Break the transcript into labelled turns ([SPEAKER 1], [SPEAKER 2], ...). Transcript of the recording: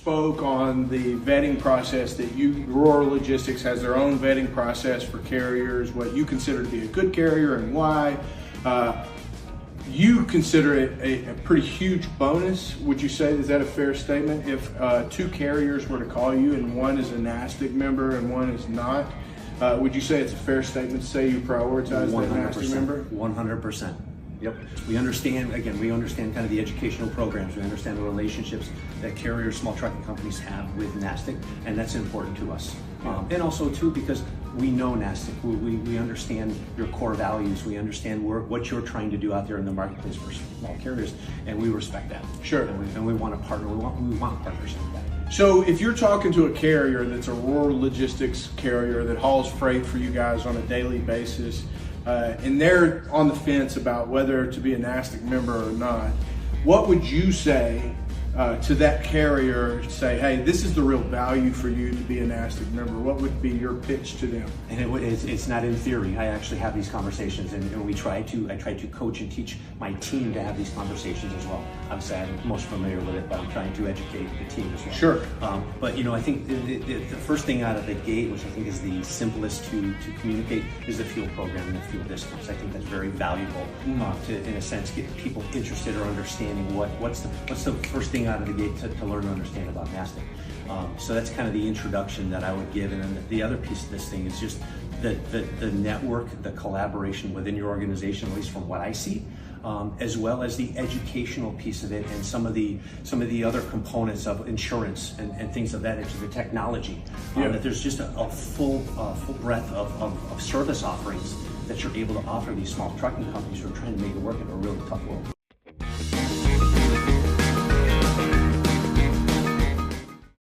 [SPEAKER 1] spoke on the vetting process that Aurora Logistics has their own vetting process for carriers, what you consider to be a good carrier and why. You consider it a pretty huge bonus, would you say? Is that a fair statement? If two carriers were to call you and one is a NASTC member and one is not, would you say it's a fair statement to say you prioritize that NASTC member?
[SPEAKER 2] 100%. Yep. We understand kind of the educational programs. We understand the relationships that carriers, small trucking companies have with NASTC, and that's important to us. And also too, because we know NASTC, we understand your core values. We understand what you're trying to do out there in the marketplace for small carriers, and we respect that.
[SPEAKER 1] Sure.
[SPEAKER 2] And we want to partner. We want partners in that.
[SPEAKER 1] So if you're talking to a carrier that's a Aurora Logistics carrier that hauls freight for you guys on a daily basis, and they're on the fence about whether to be a NASTC member or not, what would you say to that carrier? Say, hey, this is the real value for you to be a NASTC member. What would be your pitch to them?
[SPEAKER 2] And it's not in theory. I actually have these conversations, and I try to coach and teach my team to have these conversations as well. Obviously, I'm most familiar with it, but I'm trying to educate the team as well.
[SPEAKER 1] Sure.
[SPEAKER 2] But I think the first thing out of the gate, which I think is the simplest to communicate, is the fuel program and the fuel discounts. I think that's very valuable to, in a sense, get people interested or understanding what's the first thing out of the gate to learn and understand about NASTC. So that's kind of the introduction that I would give. And then the other piece of this thing is just the network, the collaboration within your organization, at least from what I see, as well as the educational piece of it and some of the other components of insurance and things of that nature, the technology. That there's just a full breadth of service offerings that you're able to offer these small trucking companies who are trying to make it work in a really tough world.